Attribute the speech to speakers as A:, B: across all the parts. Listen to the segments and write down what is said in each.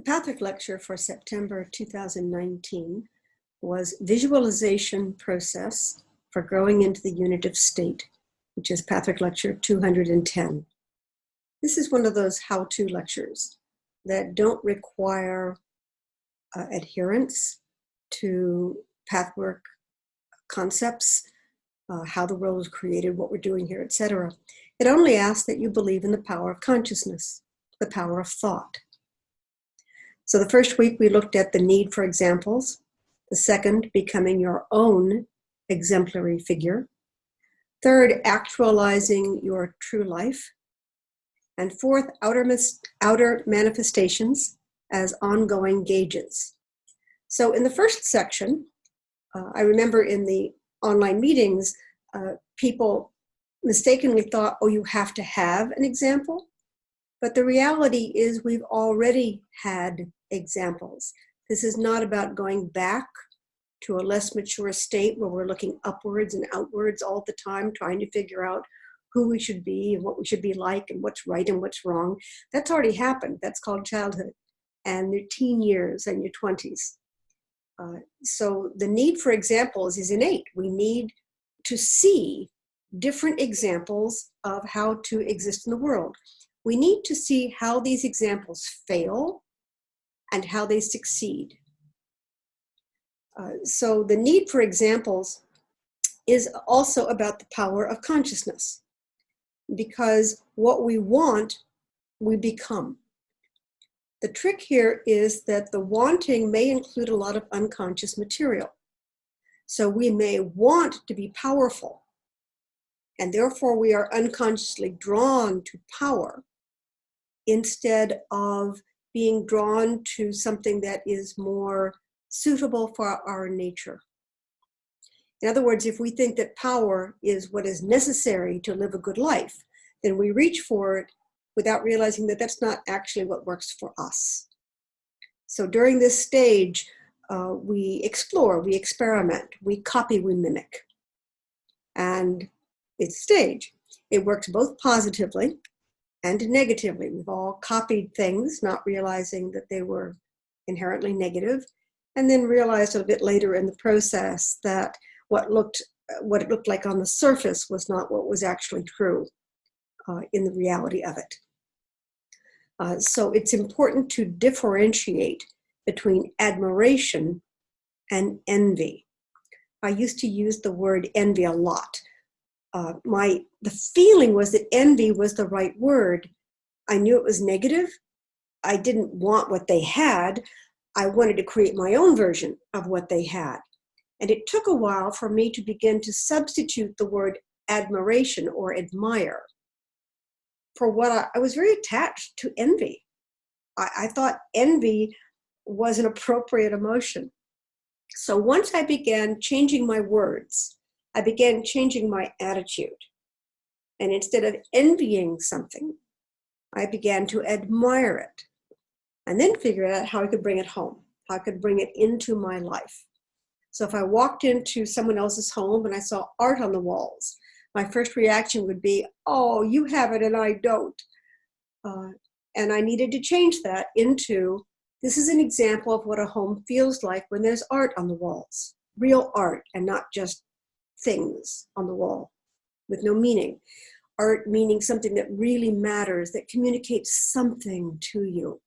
A: The Patrick lecture for September 2019 was Visualization Process for Growing into the Unitive State, which is Patrick lecture 210. This is one of those how-to lectures that don't require adherence to pathwork concepts, how the world was created, what we're doing here, etc. It only asks that you believe in the power of consciousness, the power of thought. So the first week we looked at the need for examples, the second, becoming your own exemplary figure, third, actualizing your true life, and fourth, outer manifestations as ongoing gauges. So in the first section, I remember in the online meetings, people mistakenly thought, oh, you have to have an example. But the reality is we've already had examples. This is not about going back to a less mature state where we're looking upwards and outwards all the time, trying to figure out who we should be and what we should be like and what's right and what's wrong. That's already happened. That's called childhood and your teen years and your 20s. So the need for examples is innate. We need to see different examples of how to exist in the world. We need to see how these examples fail and how they succeed. So the need for examples is also about the power of consciousness, because what we want, we become. The trick here is that the wanting may include a lot of unconscious material. So we may want to be powerful, and therefore we are unconsciously drawn to power instead of being drawn to something that is more suitable for our nature. In other words, if we think that power is what is necessary to live a good life, then we reach for it without realizing that that's not actually what works for us. So during this stage, we explore, we experiment, we copy, we mimic. And it's a stage. It works both positively and negatively. We've all copied things, not realizing that they were inherently negative, and then realized a bit later in the process that what it looked like on the surface was not what was actually true in the reality of it. So it's important to differentiate between admiration and envy. I used to use the word envy a lot. The feeling was that envy was the right word. I knew it was negative. I didn't want what they had. I wanted to create my own version of what they had. And it took a while for me to begin to substitute the word admiration or admire for what I was very attached to envy. I thought envy was an appropriate emotion. So once I began changing my words, I began changing my attitude. And instead of envying something, I began to admire it. And then figure out how I could bring it home, how I could bring it into my life. So if I walked into someone else's home and I saw art on the walls, my first reaction would be, oh, you have it and I don't. And I needed to change that into, this is an example of what a home feels like when there's art on the walls, real art and not just things on the wall with no meaning. Art meaning something that really matters, that communicates something to you.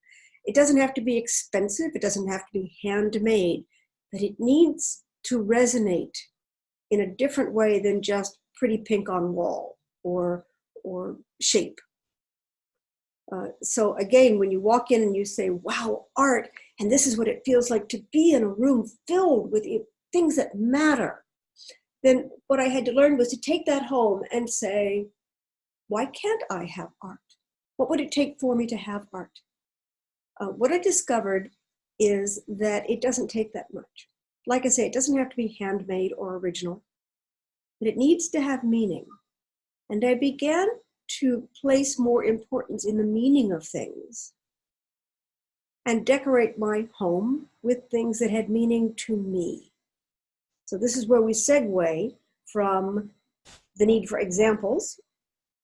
A: It doesn't have to be expensive, it doesn't have to be handmade, but it needs to resonate in a different way than just pretty pink on wall or shape. So again, when you walk in and you say, wow, art, and this is what it feels like to be in a room filled with things that matter, then what I had to learn was to take that home and say, why can't I have art? What would it take for me to have art? What I discovered is that it doesn't take that much. Like I say, it doesn't have to be handmade or original, but it needs to have meaning. And I began to place more importance in the meaning of things and decorate my home with things that had meaning to me. So this is where we segue from the need for examples,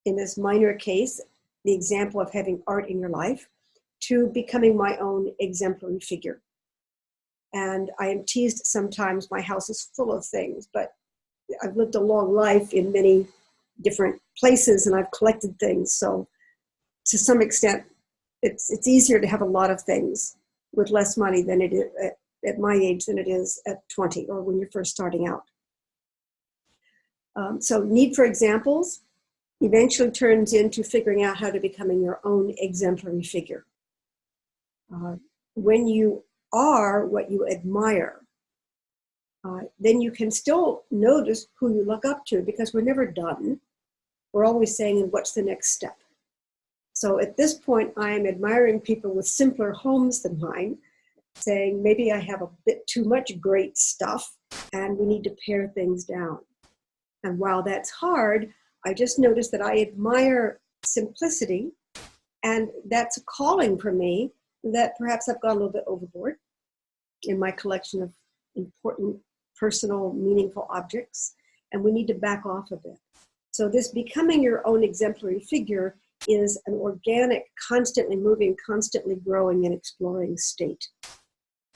A: in this minor case, the example of having art in your life, to becoming my own exemplary figure. And I am teased sometimes, my house is full of things, but I've lived a long life in many different places and I've collected things. So to some extent, it's easier to have a lot of things with less money than it is at my age than it is at 20 or when you're first starting out. So need for examples eventually turns into figuring out how to becoming your own exemplary figure. When you are what you admire, then you can still notice who you look up to, because we're never done. We're always saying, what's the next step? So at this point, I am admiring people with simpler homes than mine, saying maybe I have a bit too much great stuff and we need to pare things down. And while that's hard, I just noticed that I admire simplicity, and that's a calling for me that perhaps I've gone a little bit overboard in my collection of important, personal, meaningful objects, and we need to back off a bit. So this becoming your own exemplary figure is an organic, constantly moving, constantly growing and exploring state.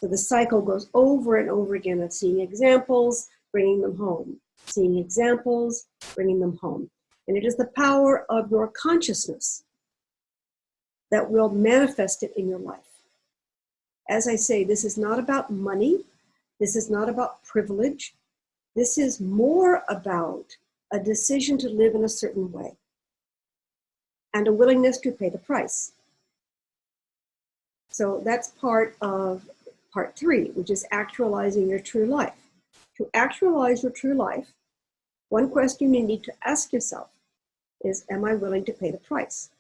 A: So the cycle goes over and over again of seeing examples, bringing them home, seeing examples, bringing them home. And it is the power of your consciousness that will manifest it in your life. As I say, this is not about money. This is not about privilege. This is more about a decision to live in a certain way and a willingness to pay the price. So that's part of part 3, which is actualizing your true life. To actualize your true life, one question you need to ask yourself is, am I willing to pay the price?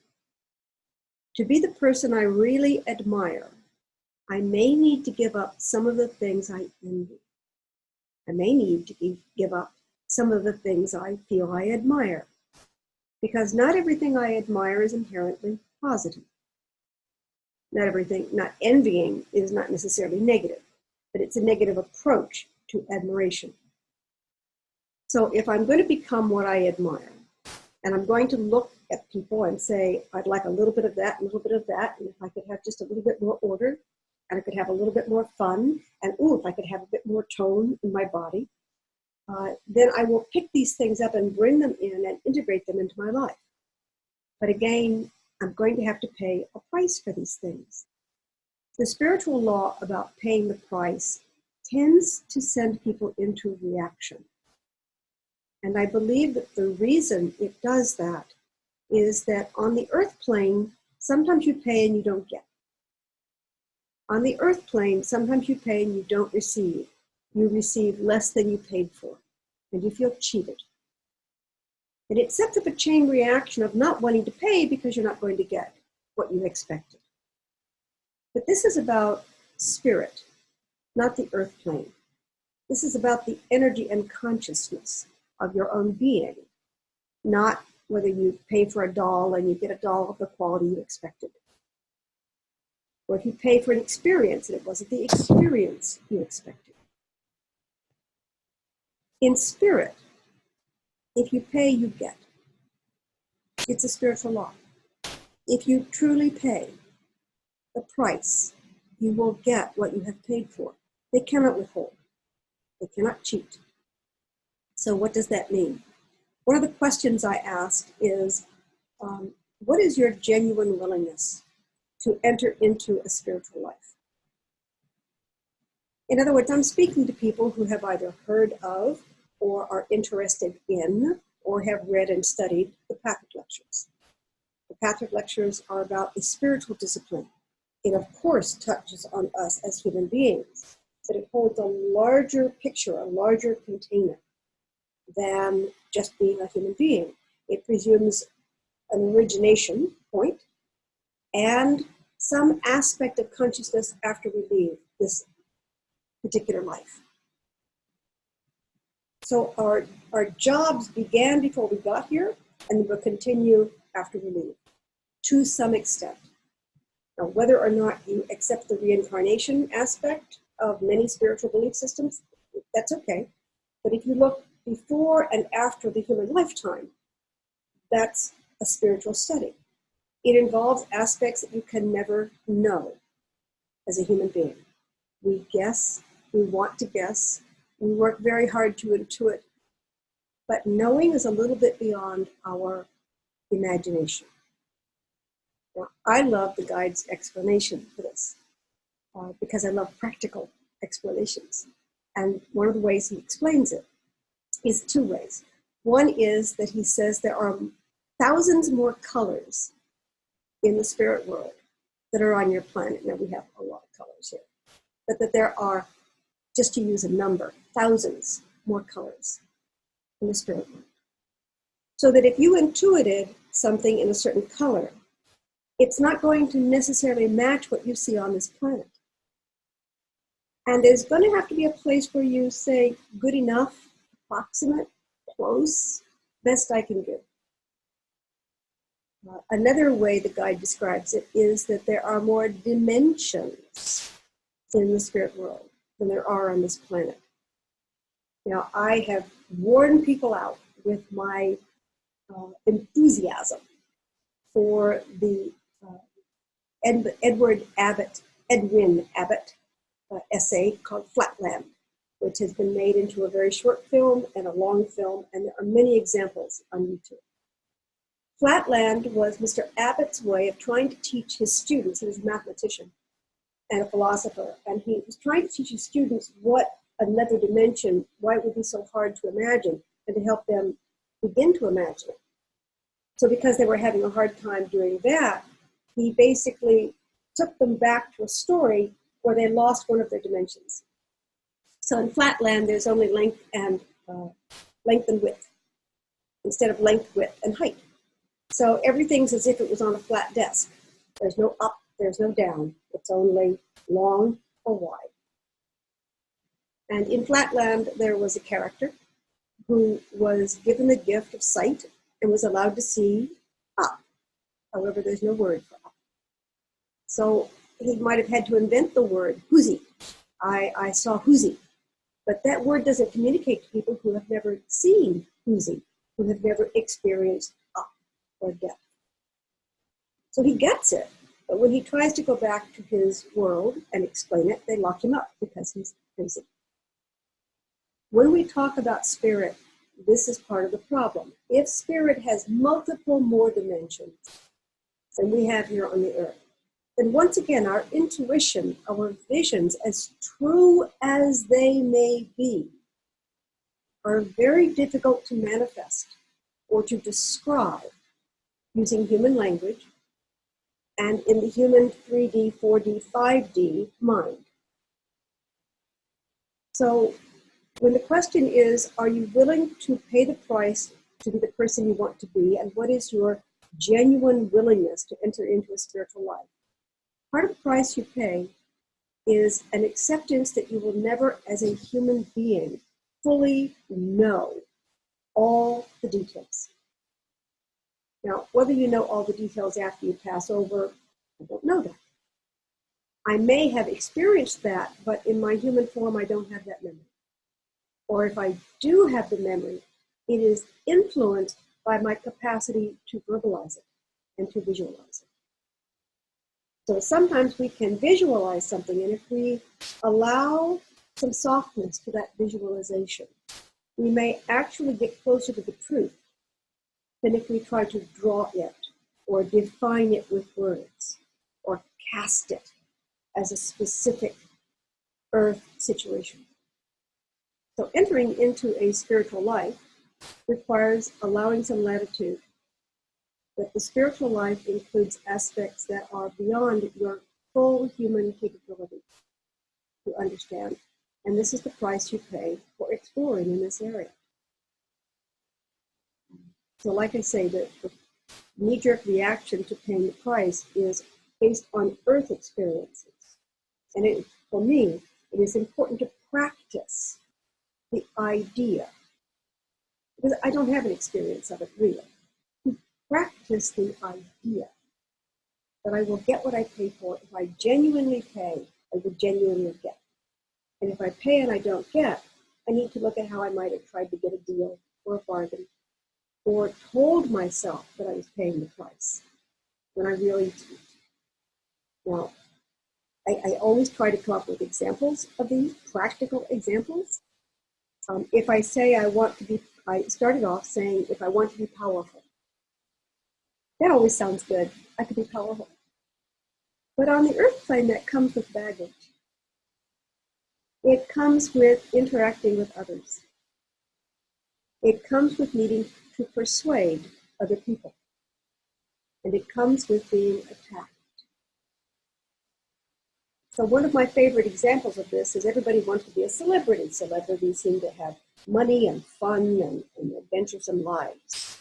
A: To be the person I really admire, I may need to give up some of the things I envy. I may need to give up some of the things I feel I admire, because not everything I admire is inherently positive. Not everything, not envying is not necessarily negative, but it's a negative approach to admiration. So if I'm going to become what I admire, and I'm going to look at people and say, I'd like a little bit of that, a little bit of that, and if I could have just a little bit more order, and I could have a little bit more fun, and if I could have a bit more tone in my body, then I will pick these things up and bring them in and integrate them into my life. But again, I'm going to have to pay a price for these things. The spiritual law about paying the price tends to send people into reaction. And I believe that the reason it does that is that on the earth plane, sometimes you pay and you don't get. On the earth plane, sometimes you pay and you don't receive. You receive less than you paid for, and you feel cheated. And it sets up a chain reaction of not wanting to pay because you're not going to get what you expected. But this is about spirit, not the earth plane. This is about the energy and consciousness of your own being, not whether you pay for a doll and you get a doll of the quality you expected. Or if you pay for an experience and it wasn't the experience you expected. In spirit, if you pay, you get. It's a spiritual law. If you truly pay the price, you will get what you have paid for. They cannot withhold. They cannot cheat. So what does that mean? One of the questions I asked is, what is your genuine willingness to enter into a spiritual life? In other words, I'm speaking to people who have either heard of or are interested in or have read and studied the Patrick Lectures. The Patrick Lectures are about a spiritual discipline. It, of course, touches on us as human beings, but it holds a larger picture, a larger container than just being a human being. It presumes an origination point and some aspect of consciousness after we leave this particular life. So our jobs began before we got here, and will continue after we leave, to some extent. Now, whether or not you accept the reincarnation aspect of many spiritual belief systems, that's okay. But if you look before and after the human lifetime, that's a spiritual study. It involves aspects that you can never know as a human being. We guess, we want to guess, we work very hard to intuit, but knowing is a little bit beyond our imagination. Now, I love the guide's explanation for this because I love practical explanations. And one of the ways he explains it is two ways. One is that he says there are thousands more colors in the spirit world that are on your planet. Now we have a lot of colors here, but that there are, just to use a number, thousands more colors in the spirit world. So that if you intuited something in a certain color, it's not going to necessarily match what you see on this planet. And there's going to have to be a place where you say, good enough, approximate, close, best I can do. Another way the guide describes it is that there are more dimensions in the spirit world than there are on this planet. Now, I have worn people out with my enthusiasm for the Edwin Abbott essay called Flatland, which has been made into a very short film and a long film, and there are many examples on YouTube. Flatland was Mr. Abbott's way of trying to teach his students. He was a mathematician and a philosopher, and he was trying to teach his students what another dimension, why it would be so hard to imagine, and to help them begin to imagine it. So because they were having a hard time doing that, he basically took them back to a story where they lost one of their dimensions. So in Flatland, there's only length and width, instead of length, width, and height. So everything's as if it was on a flat desk. There's no up, there's no down. It's only long or wide. And in Flatland, there was a character who was given the gift of sight and was allowed to see up. However, there's no word for up. So he might have had to invent the word whoozy. I saw whoozy. But that word doesn't communicate to people who have never seen whoozy, who have never experienced up or depth. So he gets it, but when he tries to go back to his world and explain it, they lock him up because he's crazy. When we talk about spirit, this is part of the problem. If spirit has multiple more dimensions than we have here on the earth, then once again, our intuition, our visions, as true as they may be, are very difficult to manifest or to describe using human language and in the human 3D, 4D, 5D mind. So when the question is, are you willing to pay the price to be the person you want to be, and what is your genuine willingness to enter into a spiritual life? Part of the price you pay is an acceptance that you will never, as a human being, fully know all the details. Now, whether you know all the details after you pass over, I don't know that. I may have experienced that, but in my human form, I don't have that memory. Or if I do have the memory, it is influenced by my capacity to verbalize it and to visualize it. So sometimes we can visualize something, and if we allow some softness to that visualization, we may actually get closer to the truth than if we try to draw it or define it with words or cast it as a specific earth situation. So entering into a spiritual life requires allowing some latitude, that the spiritual life includes aspects that are beyond your full human capability to understand. And this is the price you pay for exploring in this area. So like I say, the knee-jerk reaction to paying the price is based on earth experiences. And for me, it is important to practice the idea, because I don't have an experience of it really. Practice the idea that I will get what I pay for. If I genuinely pay, I will genuinely get. And if I pay and I don't get, I need to look at how I might have tried to get a deal or a bargain, or told myself that I was paying the price. when I really teach. Now, I always try to come up with examples of these, practical examples. If I say I started off saying, if I want to be powerful. That always sounds good. I could be powerful. But on the earth plane, that comes with baggage. It comes with interacting with others. It comes with needing to persuade other people. And it comes with being attacked. So one of my favorite examples of this is everybody wants to be a celebrity. Celebrities seem to have money and fun and adventuresome lives.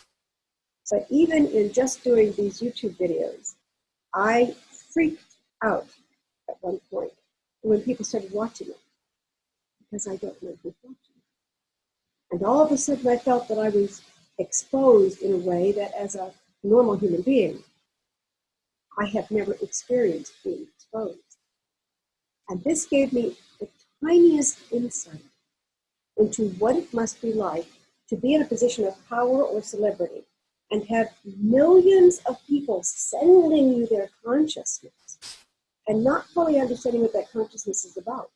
A: But even in just doing these YouTube videos, I freaked out at one point when people started watching it, because I don't know who's watching it. And all of a sudden I felt that I was exposed in a way that as a normal human being, I have never experienced being exposed. And this gave me the tiniest insight into what it must be like to be in a position of power or celebrity and have millions of people sending you their consciousness and not fully understanding what that consciousness is about.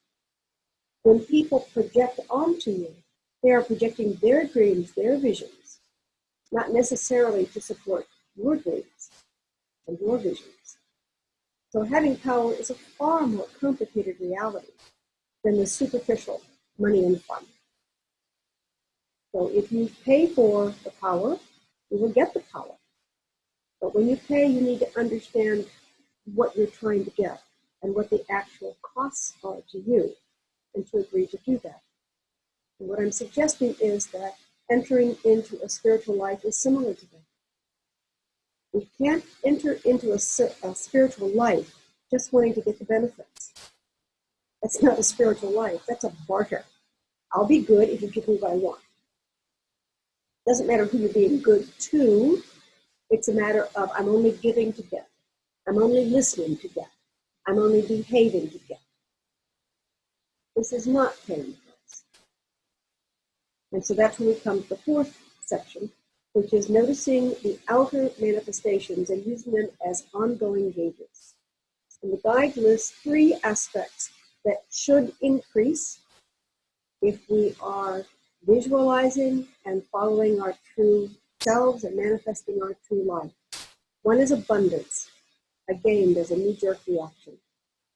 A: When people project onto you, they are projecting their dreams, their visions, not necessarily to support your dreams and your visions. So having power is a far more complicated reality than the superficial money and fun. So if you pay for the power, you will get the power. But when you pay, you need to understand what you're trying to get and what the actual costs are to you, and to agree to do that. And what I'm suggesting is that entering into a spiritual life is similar to that. We can't enter into a spiritual life just wanting to get the benefits. That's not a spiritual life. That's a barter. I'll be good if you give me what I want. Doesn't matter who you're being good to. It's a matter of I'm only giving to get. I'm only listening to get. I'm only behaving to get. This is not paying the price. And so that's when we come to the fourth section, which is noticing the outer manifestations and using them as ongoing gauges. And the guide lists 3 aspects that should increase if we are visualizing and following our true selves and manifesting our true life. One is abundance. Again, there's a knee-jerk reaction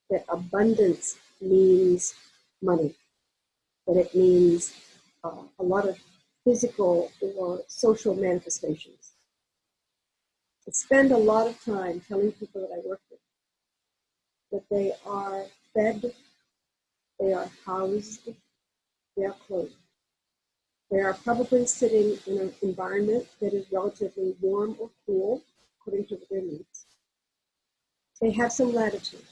A: that abundance means money, that it means a lot of physical or social manifestations. I spend a lot of time telling people that I work with that they are fed, they are housed, they are clothed. They are probably sitting in an environment that is relatively warm or cool, according to their needs. They have some latitude.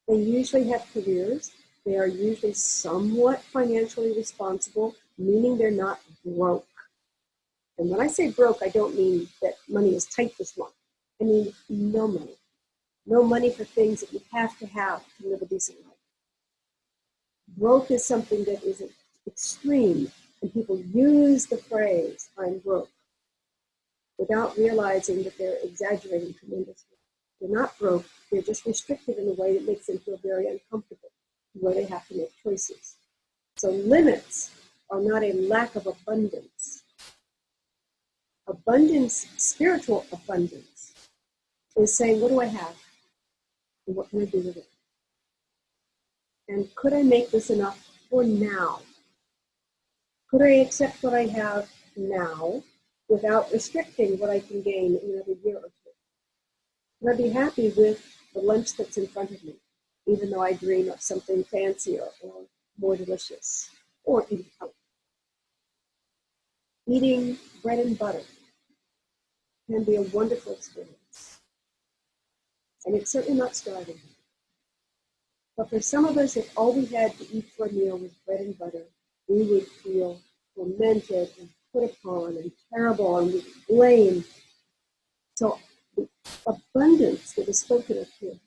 A: They usually have careers. They are usually somewhat financially responsible, meaning they're not broke. And when I say broke, I don't mean that money is tight this month. I mean no money. No money for things that you have to live a decent life. Broke is something that is extreme, and people use the phrase, I'm broke, without realizing that they're exaggerating tremendously. They're not broke, they're just restricted in a way that makes them feel very uncomfortable, where they have to make choices. So limits are not a lack of abundance. Abundance, spiritual abundance, is saying, what do I have? And what can I do with it? And could I make this enough for now? Could I accept what I have now without restricting what I can gain in another year or two? Could I be happy with the lunch that's in front of me, even though I dream of something fancier or more delicious, or eating out? Eating bread and butter can be a wonderful experience. And it's certainly not starving. But for some of us, if all we had to eat for a meal was bread and butter, we would feel tormented and put upon and terrible and we would blame. So the abundance that is spoken of here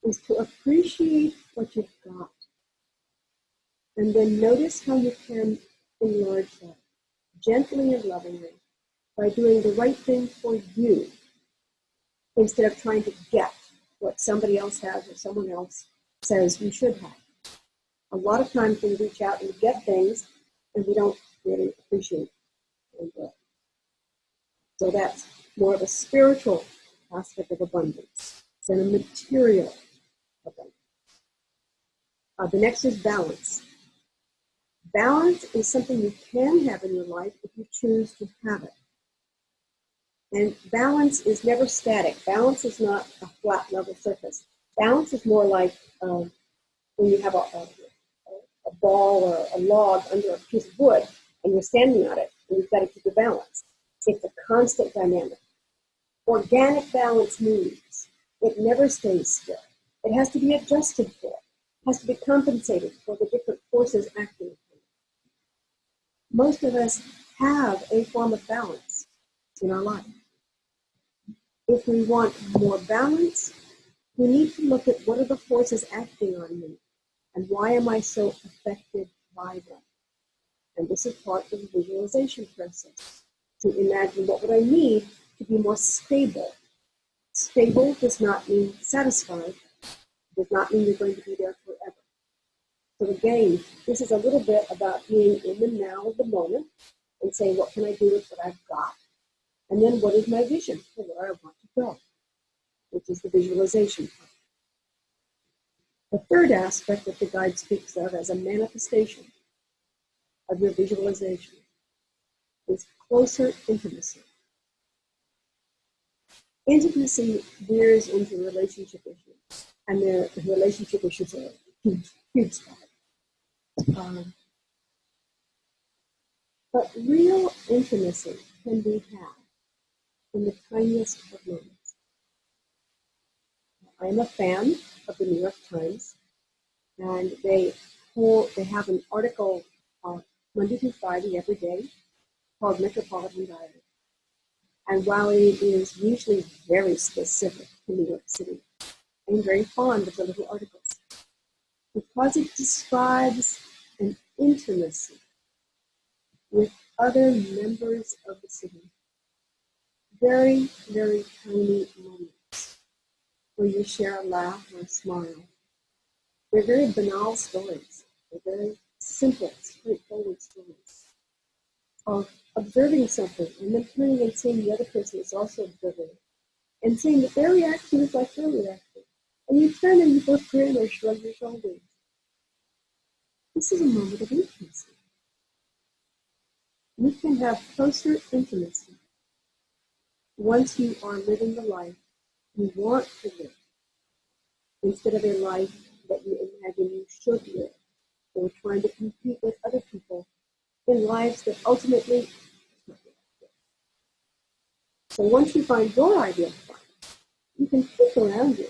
A: is to appreciate what you've got. And then notice how you can enlarge that gently and lovingly by doing the right thing for you, instead of trying to get what somebody else has or someone else says we should have. A lot of times we reach out and get things and we don't really appreciate and enjoy. So that's more of a spiritual aspect of abundance than a material abundance. The next is balance. Balance is something you can have in your life if you choose to have it. And balance is never static. Balance is not a flat level surface. Balance is more like when you have a ball or a log under a piece of wood and you're standing on it and you've got to keep your balance. It's a constant dynamic. Organic balance moves. It never stays still. It has to be adjusted for. It has to be compensated for the different forces acting upon it. Most of us have a form of balance in our life. If we want more balance, we need to look at what are the forces acting on me and why am I so affected by them. And this is part of the visualization process, to imagine what would I need to be more stable. Stable does not mean satisfied, does not mean you're going to be there forever. So again, this is a little bit about being in the now of the moment and saying, what can I do with what I've got? And then what is my vision for where I want to go, which is the visualization part. The third aspect that the guide speaks of as a manifestation of your visualization is closer intimacy. Intimacy veers into relationship issues, and the relationship issues are a huge spot. But real intimacy can be had in the tiniest of moments. I am a fan of the New York Times, and they have an article Monday through Friday every day called Metropolitan Diary. And while it is usually very specific to New York City, I'm very fond of the little articles because it describes an intimacy with other members of the city. Very, very tiny moments where you share a laugh or a smile. They're very banal stories. They're very simple, straightforward stories of observing something and then turning and seeing the other person is also observing and seeing that their reaction is like your reaction. And you turn and you both grin or shrug your shoulders. This is a moment of intimacy. You can have closer intimacy once you are living the life you want to live, instead of a life that you imagine you should live, or trying to compete with other people in lives that ultimately. So once you find your ideal fun, you can peek around you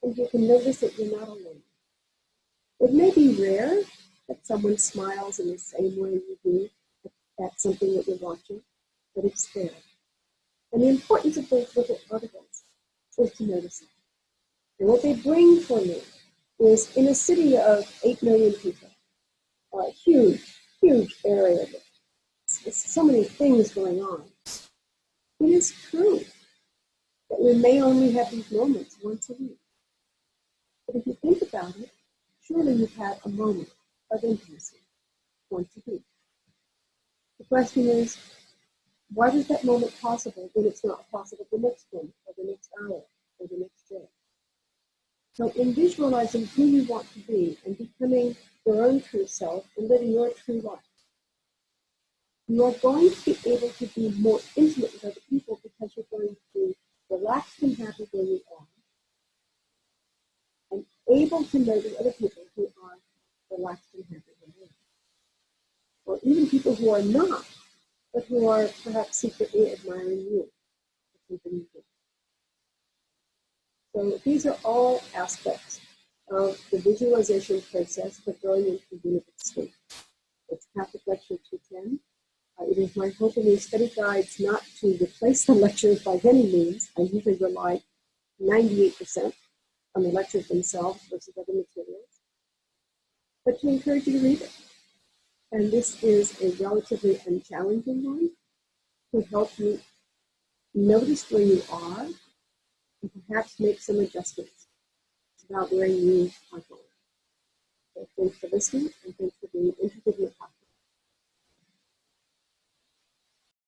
A: and you can notice that you're not alone. It may be rare that someone smiles in the same way you do at something that you're watching, but it's there. And the importance of those little articles is to notice it. And what they bring for me is, in a city of 8 million people, a huge area, with so many things going on, it is true that we may only have these moments once a week. But if you think about it, surely you've had a moment of intimacy once a week. The question is, why was that moment possible when it's not possible the next moment, or the next hour, or the next day? So in visualizing who you want to be and becoming your own true self and living your true life, you are going to be able to be more intimate with other people because you're going to be relaxed and happy where you are, and able to notice other people who are relaxed and happy where they are. Or even people who are not, but who are perhaps secretly admiring you for something you do. So these are all aspects of the visualization process for going into the Unitive state. It's Catholic Lecture 210. It is my hope in these study guides not to replace the lectures by any means. I usually rely 98% on the lectures themselves versus other materials, but to encourage you to read it. And this is a relatively unchallenging one to help you notice where you are and perhaps make some adjustments about where you are going. So thanks for listening, and thanks for being interested in